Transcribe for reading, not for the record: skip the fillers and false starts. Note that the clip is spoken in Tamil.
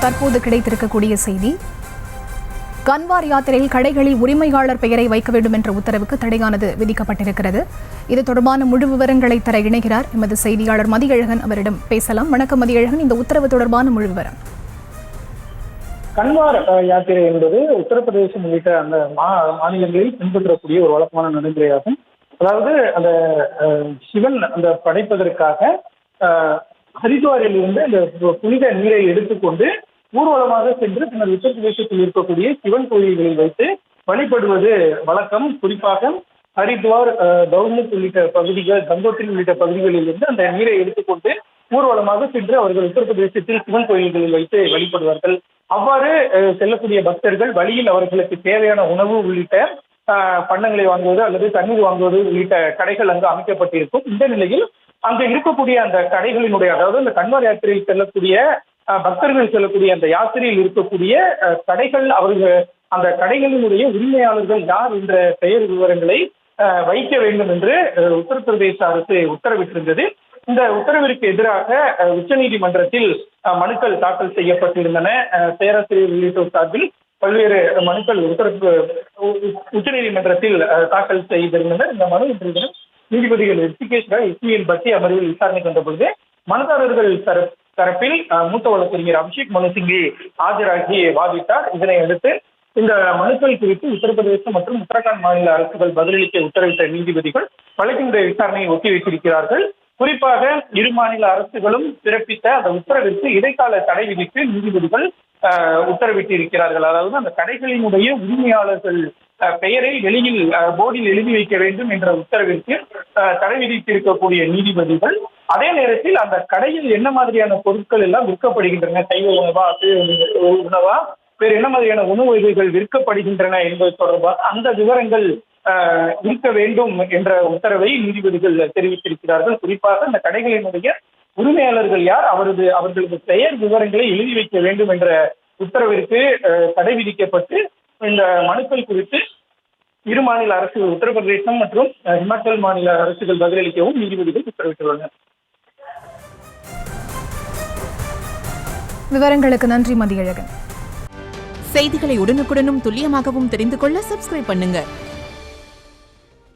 தற்போது கிடைத்திருக்கக்கூடிய செய்தி, கன்வார் யாத்திரையில் கடைகளில் உரிமையாளர் பெயரை வைக்க வேண்டும் என்ற உத்தரவுக்கு தடையானது விதிக்கப்பட்டிருக்கிறது. இது தொடர்பான முழு விவரங்களை தர இணைகிறார் எமது செய்தியாளர் மதியழகன். அவரிடம் பேசலாம். வணக்கம் மதியழகன், இந்த உத்தரவு தொடர்பான முழு விவரம். கன்வார் யாத்திரை என்பது உத்தரப்பிரதேசம் உள்ளிட்ட அந்த மாநிலங்களில் பின்பற்றக்கூடிய ஒரு வழக்கமான நடைமுறையாகும். அதாவது அந்த சிவன் அந்த படைப்பதற்காக ஹரித்வாரில் இருந்து அந்த புனித நீரை எடுத்துக்கொண்டு ஊர்வலமாக சென்று பின்னர் உத்தரப்பிரதேசத்தில் இருக்கக்கூடிய சிவன் கோயில்களில் வைத்து வழிபடுவது வழக்கம். குறிப்பாக ஹரித்வார், தௌமுக் உள்ளிட்ட பகுதிகள், கங்கோத்ரி உள்ளிட்ட பகுதிகளில் இருந்து அந்த நீரை எடுத்துக்கொண்டு ஊர்வலமாக சென்று அவர்கள் உத்தரப்பிரதேசத்தில் சிவன் கோயில்களில் வைத்து வழிபடுவார்கள். அவ்வாறு செல்லக்கூடிய பக்தர்கள் வழியில் அவர்களுக்கு தேவையான உணவு உள்ளிட்ட பண்டங்களை வாங்குவது அல்லது தண்ணீர் வாங்குவது உள்ளிட்ட கடைகள் அங்கு அமைக்கப்பட்டிருக்கும். இந்த நிலையில் அங்கு இருக்கக்கூடிய அந்த கடைகளினுடைய, அதாவது அந்த கன்வார் யாத்திரையில் செல்லக்கூடிய பக்தர்கள் செல்லக்கூடிய அந்த யாத்திரையில் இருக்கக்கூடிய கடைகள், அவர்கள் அந்த கடைகளினுடைய உரிமையாளர்கள் யார் என்ற பெயர் விவரங்களை வைக்க வேண்டும் என்று உத்தரப்பிரதேச அரசு உத்தரவிட்டிருந்தது. இந்த உத்தரவிற்கு எதிராக உச்சநீதிமன்றத்தில் மனுக்கள் தாக்கல் செய்யப்பட்டிருந்தன. பேராசிரியர் உள்ளிட்டோர் சார்பில் பல்வேறு மனுக்கள் உச்சநீதிமன்றத்தில் தாக்கல் செய்திருந்தனர். இந்த மனு இன்று தினம் நீதிபதிகள் ரிஷிகேஷ் ராய், எஸ்பிஎல் பட்டி அமர்வில் விசாரணை கொண்ட பொழுது மனுதாரர்கள் தரப்பில் மூத்த வழக்கறிஞர் அபிஷேக் மனு சிங்கி ஆஜராகி வாதிட்டார். இதனை அடுத்து இந்த மனுக்கள் குறித்து உத்தரப்பிரதேசம் மற்றும் உத்தரகாண்ட் மாநில அரசுகள் பதிலளிக்க உத்தரவிட்ட நீதிபதிகள் வழக்கினுடைய விசாரணையை ஒத்திவைத்திருக்கிறார்கள். குறிப்பாக இரு மாநில அரசுகளும் பிறப்பித்த அந்த உத்தரவிற்கு இடைக்கால தடை விதித்து நீதிபதிகள் உத்தரவிட்டிருக்கிறார்கள். அதாவது அந்த கடைகளினுடைய உரிமையாளர்கள் பெயரை வெளியில் போர்டில் எழுதி வைக்க வேண்டும் என்ற உத்தரவிற்கு தடை விதித்திருக்கக்கூடிய நீதிபதிகள் அதே நேரத்தில் அந்த கடையில் என்ன மாதிரியான பொருட்கள் எல்லாம் விற்கப்படுகின்றன, சைவ உணவா, உணவா, வேறு என்ன மாதிரியான உணவு வகைகள் விற்கப்படுகின்றன என்பது தொடர்பாக அந்த விவரங்கள் இருக்க வேண்டும் என்ற உத்தரவை நீதிபதிகள் தெரிவித்திருக்கிறார்கள். குறிப்பாக அந்த கடைகளினுடைய உரிமையாளர்கள் யார், அவர்களது பெயர் விவரங்களை எழுதி வைக்க வேண்டும் என்ற உத்தரவிற்கு தடை விதிக்கப்பட்டு இந்த மனுக்கள் குறித்து இரு மாநில அரசுகள், உத்தரப்பிரதேசம் மற்றும் இமாச்சல் மாநில அரசுகள் பதிலளிக்கவும் நீதிபதிகள் உத்தரவிட்டுள்ளனர். விவரங்களுக்கு நன்றி மதியழகன். செய்திகளை உடனுக்குடனும் துல்லியமாகவும் தெரிந்து கொள்ள சப்ஸ்கிரைப் பண்ணுங்க.